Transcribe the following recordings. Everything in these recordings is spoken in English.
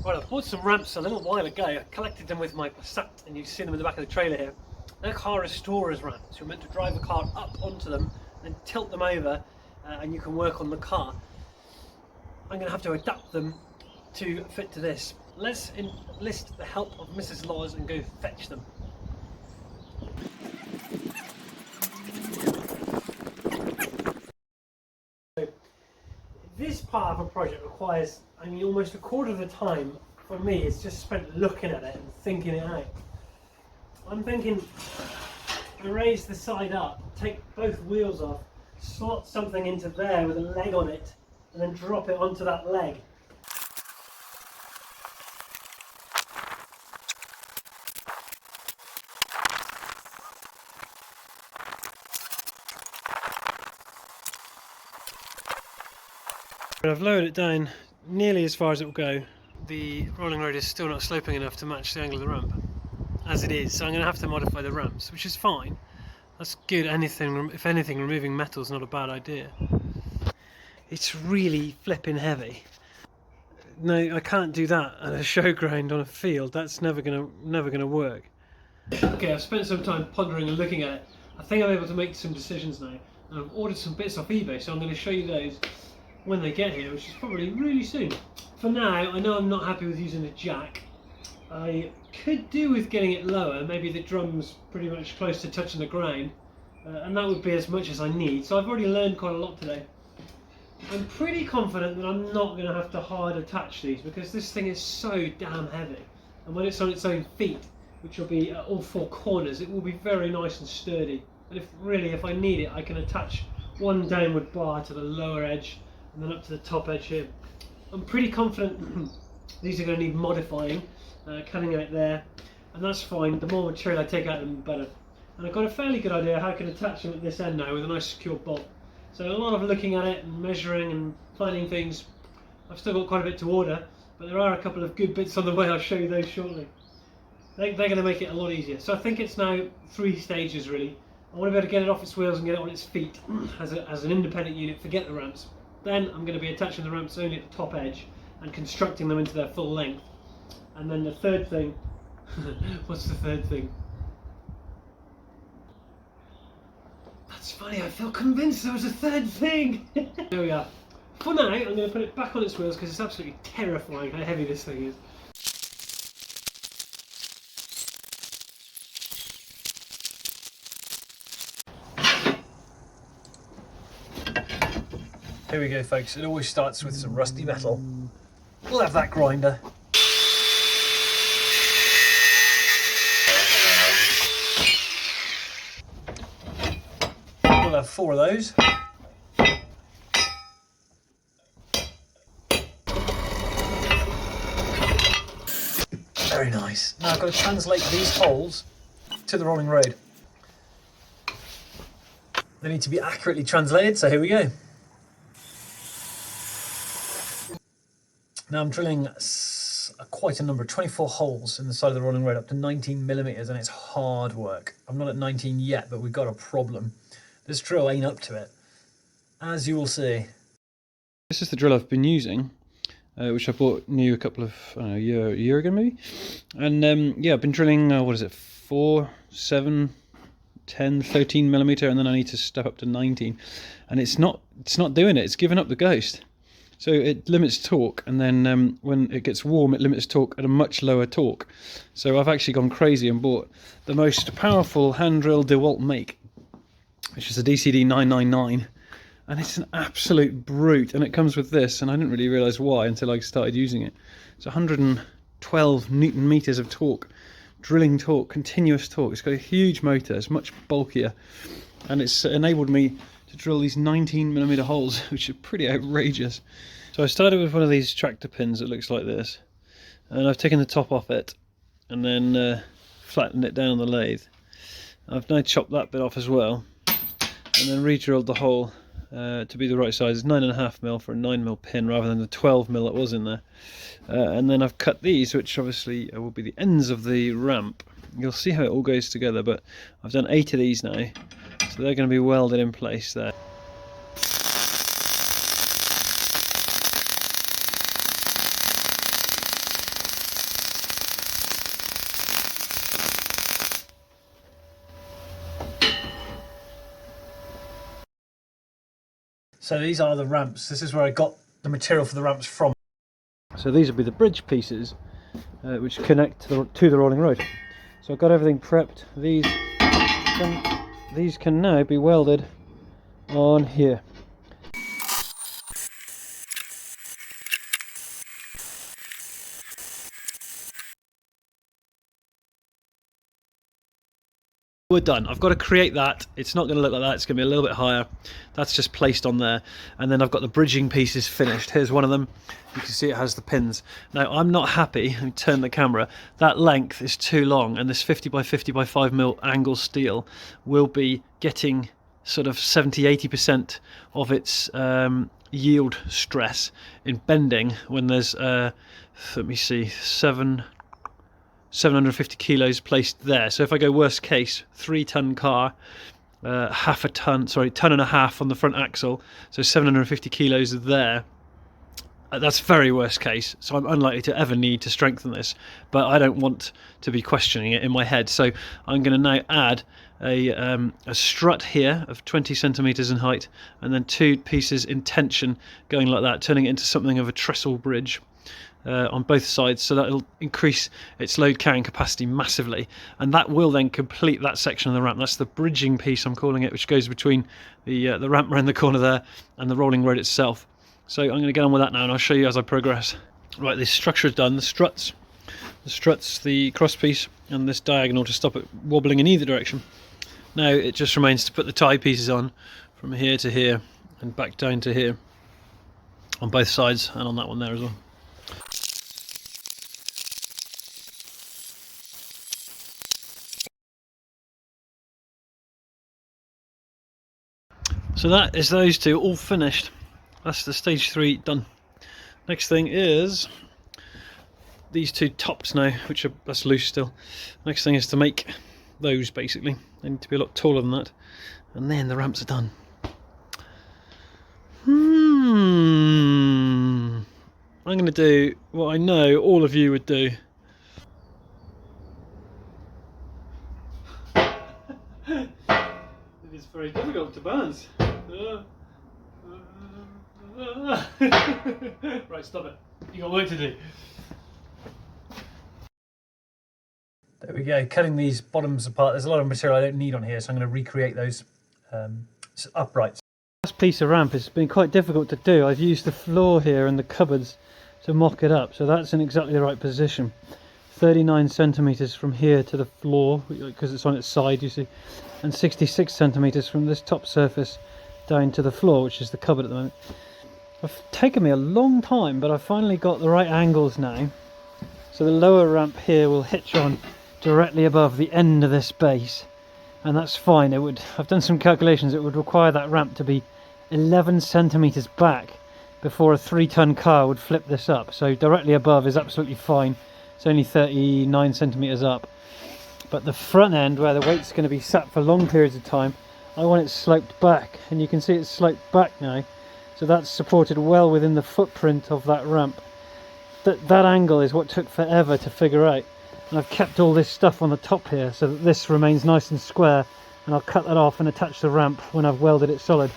Right, I bought some ramps a little while ago. I collected them with my Passat, and you can see them in the back of the trailer here. They're car restorers ramps. You're meant to drive the car up onto them, then tilt them over, and you can work on the car. I'm going to have to adapt them to fit to this. Let's enlist the help of Mrs. Laws and go fetch them. This part of a project requires, almost a quarter of the time for me is just spent looking at it and thinking it out. I'm thinking, I raise the side up, take both wheels off, slot something into there with a leg on it, and then drop it onto that leg. I've lowered it down nearly as far as it will go. The rolling road is still not sloping enough to match the angle of the ramp, as it is, so I'm going to have to modify the ramps, which is fine. That's good. If anything, removing metal is not a bad idea. It's really flipping heavy. No, I can't do that at a showground on a field. That's never gonna work. Okay, I've spent some time pondering and looking at it. I think I'm able to make some decisions now. And I've ordered some bits off eBay, so I'm going to show you those when they get here, which is probably really soon. For now, I know I'm not happy with using a jack. I could do with getting it lower, maybe the drum's pretty much close to touching the ground, and that would be as much as I need. So I've already learned quite a lot today. I'm pretty confident that I'm not going to have to hard attach these, because this thing is so damn heavy, and when it's on its own feet, which will be at all four corners, it will be very nice and sturdy. And if I need it, I can attach one downward bar to the lower edge and then up to the top edge here. I'm pretty confident these are going to need modifying, cutting out there, and that's fine. The more material I take out them, the better. And I've got a fairly good idea how I can attach them at this end now with a nice secure bolt. So a lot of looking at it and measuring and finding things. I've still got quite a bit to order, but there are a couple of good bits on the way. I'll show you those shortly. They're going to make it a lot easier. So I think it's now 3 stages really. I want to be able to get it off its wheels and get it on its feet as an independent unit, forget the ramps. Then I'm going to be attaching the ramps only at the top edge and constructing them into their full length. And then the third thing, what's the third thing? That's funny, I feel convinced there was a third thing! There we are. For now, I'm going to put it back on its wheels because it's absolutely terrifying how heavy this thing is. Here we go, folks. It always starts with some rusty metal. We'll have that grinder. We'll have 4 of those. Very nice. Now I've got to translate these holes to the rolling road. They need to be accurately translated, so here we go. Now I'm drilling quite a number, 24 holes in the side of the rolling road up to 19 millimeters, and it's hard work. I'm not at 19 yet, but we've got a problem. This drill ain't up to it, as you will see. This is the drill I've been using, which I bought new a couple of, a year ago maybe. And yeah, I've been drilling, what is it, 4, 7, 10, 13 millimeter, and then I need to step up to 19. And it's not doing it, it's given up the ghost. So it limits torque, and then when it gets warm it limits torque at a much lower torque. So I've actually gone crazy and bought the most powerful hand drill DeWalt make, which is a DCD 999, and it's an absolute brute. And it comes with this, and I didn't really realise why until I started using it. It's 112 Newton meters of torque, drilling torque, continuous torque. It's got a huge motor, it's much bulkier, and it's enabled me to drill these 19 millimeter holes, which are pretty outrageous. So I started with one of these tractor pins that looks like this, and I've taken the top off it and then flattened it down on the lathe. I've now chopped that bit off as well, and then re-drilled the hole to be the right size. It's 9.5mm for a 9mm pin rather than the 12mm that was in there. And then I've cut these, which obviously will be the ends of the ramp. You'll see how it all goes together, but I've done 8 of these now, so they're going to be welded in place there. So these are the ramps. This is where I got the material for the ramps from. So these will be the bridge pieces which connect to the rolling road. So I've got everything prepped. These can now be welded on here. We're done. I've got to create that. It's not going to look like that. It's going to be a little bit higher. That's just placed on there. And then I've got the bridging pieces finished. Here's one of them. You can see it has the pins. Now, I'm not happy. Let me turn the camera. That length is too long, and this 50 by 50 by 5 mil angle steel will be getting sort of 70-80% of its yield stress in bending when there's, let me see, 750 kilos placed there. So if I go worst case, 3-ton car, ton and a half on the front axle, so 750 kilos there. That's very worst case, so I'm unlikely to ever need to strengthen this, but I don't want to be questioning it in my head. So I'm going to now add a strut here of 20 centimeters in height, and then 2 pieces in tension going like that, turning it into something of a trestle bridge. On both sides, so that will increase its load carrying capacity massively, and that will then complete that section of the ramp. That's the bridging piece, I'm calling it, which goes between the ramp around the corner there and the rolling road itself. So I'm going to get on with that now, and I'll show you as I progress. Right, this structure is done. The struts, the cross piece, and this diagonal to stop it wobbling in either direction. Now it just remains to put the tie pieces on from here to here and back down to here on both sides, and on that one there as well. So that is those two all finished. That's the stage 3 done. Next thing is these 2 tops now, which are that's loose still. Next thing is to make those basically. They need to be a lot taller than that. And then the ramps are done. I'm going to do what I know all of you would do. It's very difficult to balance. Right, stop it. You got work to do. There we go, cutting these bottoms apart. There's a lot of material I don't need on here, so I'm going to recreate those uprights. This piece of ramp has been quite difficult to do. I've used the floor here and the cupboards to mock it up, so that's in exactly the right position. 39 centimeters from here to the floor, because it's on its side, you see, and 66 centimeters from this top surface down to the floor, which is the cupboard at the moment. It's taken me a long time, but I've finally got the right angles now. So the lower ramp here will hitch on directly above the end of this base, and that's fine. I've done some calculations. It would require that ramp to be 11 centimeters back before a 3-ton car would flip this up. So directly above is absolutely fine. It's only 39 centimeters up, but the front end, where the weight's going to be sat for long periods of time, I want it sloped back, and you can see it's sloped back now, so that's supported well within the footprint of that ramp. That angle is what took forever to figure out, and I've kept all this stuff on the top here so that this remains nice and square, and I'll cut that off and attach the ramp when I've welded it solid.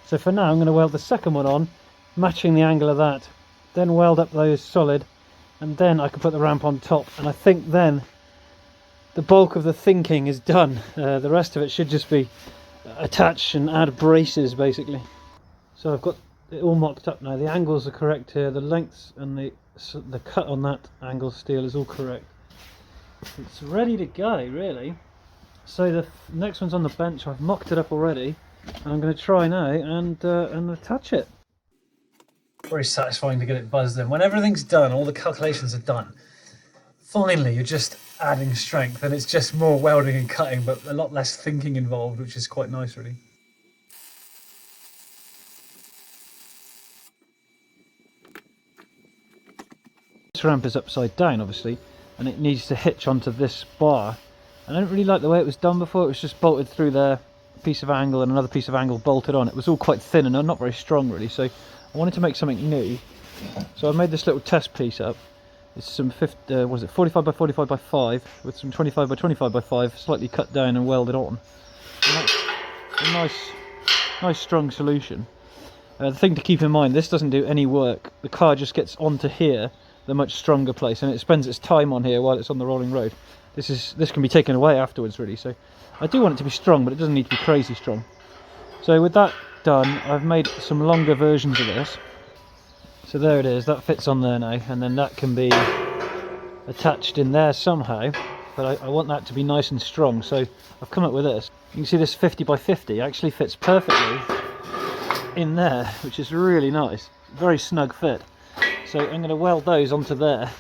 So for now I'm going to weld the second one on, matching the angle of that, then weld up those solid, and then I can put the ramp on top, and I think then the bulk of the thinking is done. The rest of it should just be attach and add braces basically. So I've got it all mocked up now. The angles are correct here, the lengths and the cut on that angle steel is all correct. It's ready to go really. So the next one's on the bench. I've mocked it up already, and I'm going to try now and attach it. Very satisfying to get it buzzed in. When everything's done, all the calculations are done, finally you're just adding strength, and it's just more welding and cutting, but a lot less thinking involved, which is quite nice really. This ramp is upside down obviously, and it needs to hitch onto this bar. I don't really like the way it was done before. It was just bolted through there, a piece of angle and another piece of angle bolted on. It was all quite thin and not very strong really, so I wanted to make something new. So I made this little test piece up. It's some 45 by 45 by 5 with some 25 by 25 by 5 slightly cut down and welded on. And that's a nice strong solution. The thing to keep in mind, this doesn't do any work. The car just gets onto here, the much stronger place, and it spends its time on here while it's on the rolling road. This can be taken away afterwards, really. So I do want it to be strong, but it doesn't need to be crazy strong. So with that done, I've made some longer versions of this. So there it is, that fits on there now, and then that can be attached in there somehow, but I want that to be nice and strong, so I've come up with this. You can see this 50 by 50 actually fits perfectly in there, which is really nice, very snug fit. So I'm going to weld those onto there,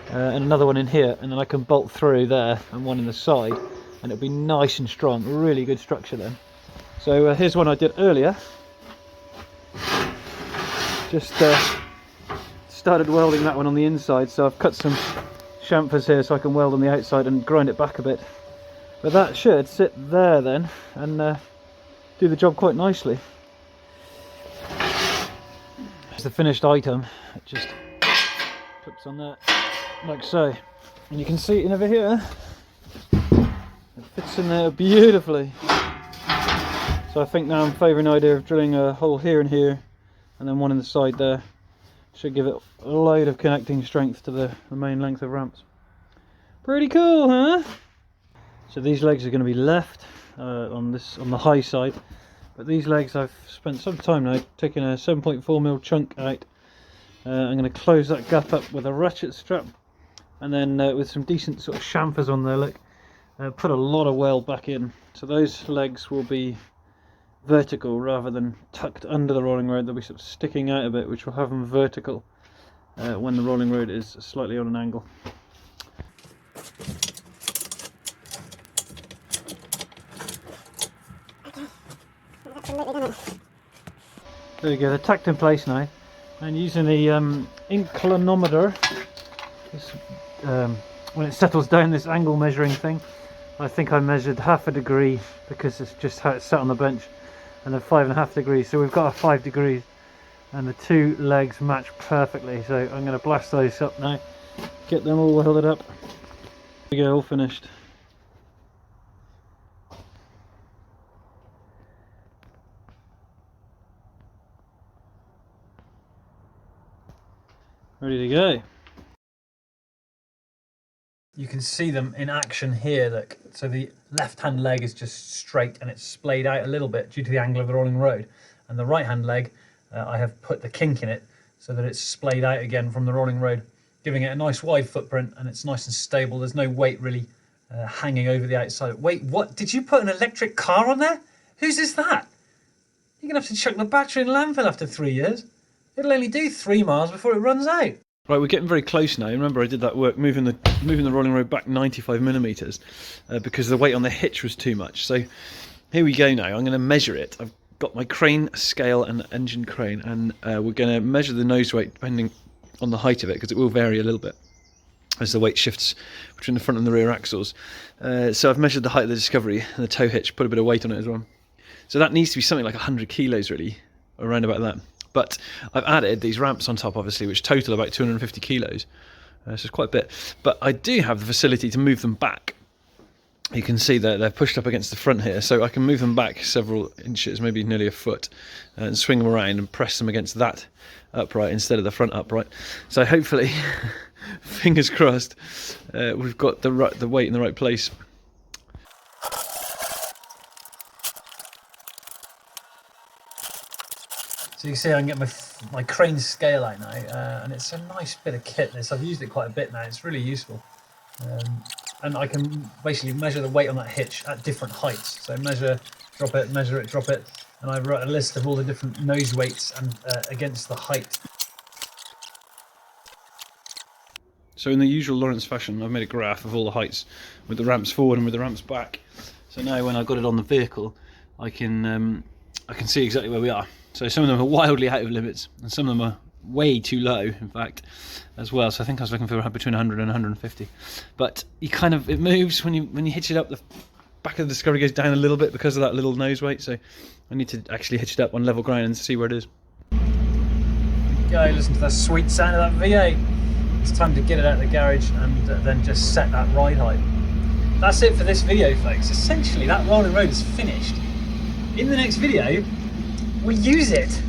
and another one in here, and then I can bolt through there and one in the side, and it'll be nice and strong, really good structure then. So here's one I did earlier. Just started welding that one on the inside, so I've cut some chamfers here so I can weld on the outside and grind it back a bit. But that should sit there then and do the job quite nicely. It's the finished item. It just clips on that like so, and you can see it in over here. It fits in there beautifully. So I think now I'm favouring the idea of drilling a hole here and here, and then one in the side there. Should give it a load of connecting strength to the main length of ramps. Pretty cool, huh? So these legs are going to be left on the high side, but these legs I've spent some time now taking a 7.4mm chunk out. I'm going to close that gap up with a ratchet strap, and then with some decent sort of chamfers on there, look, put a lot of weld back in. So those legs will be vertical rather than tucked under the rolling road. They'll be sort of sticking out a bit, which will have them vertical when the rolling road is slightly on an angle. There we go, they're tucked in place now, and using the inclinometer, when it settles down, this angle measuring thing, I think I measured 1/2 degree because it's just how it's sat on the bench, and then 5.5 degrees, so we've got a 5 degrees, and the two legs match perfectly. So I'm going to blast those up now, get them all welded up. There we go, all finished. Ready to go. You can see them in action here, look. So the left-hand leg is just straight and it's splayed out a little bit due to the angle of the rolling road. And the right-hand leg, I have put the kink in it so that it's splayed out again from the rolling road, giving it a nice wide footprint, and it's nice and stable. There's no weight really hanging over the outside. Wait, what? Did you put an electric car on there? Whose is that? You're going to have to chuck the battery in landfill after 3 years. It'll only do 3 miles before it runs out. Right, we're getting very close now. Remember, I did that work moving the rolling road back 95mm because the weight on the hitch was too much. So here we go now. I'm going to measure it. I've got my crane scale and engine crane, and we're going to measure the nose weight depending on the height of it, because it will vary a little bit as the weight shifts between the front and the rear axles. So I've measured the height of the Discovery and the tow hitch, put a bit of weight on it as well. So that needs to be something like 100 kilos really, around about that. But I've added these ramps on top, obviously, which total about 250 kilos. So it's quite a bit. But I do have the facility to move them back. You can see that they're pushed up against the front here, so I can move them back several inches, maybe nearly a foot, and swing them around and press them against that upright instead of the front upright. So hopefully, fingers crossed, we've got the weight in the right place. So you can see I can get my crane scale out now, and it's a nice bit of kit this. I've used it quite a bit now, it's really useful. And I can basically measure the weight on that hitch at different heights. So measure, drop it, measure it, drop it, and I wrote a list of all the different nose weights and against the height. So in the usual Lawrence fashion, I've made a graph of all the heights with the ramps forward and with the ramps back. So now when I've got it on the vehicle, I can see exactly where we are. So some of them are wildly out of limits, and some of them are way too low, in fact, as well. So I think I was looking for between 100 and 150. But it moves when you hitch it up. The back of the Discovery goes down a little bit because of that little nose weight. So I need to actually hitch it up on level ground and see where it is. Go listen to that sweet sound of that V8. It's time to get it out of the garage and then just set that ride height. That's it for this video, folks. Essentially, that rolling road is finished. In the next video, we use it.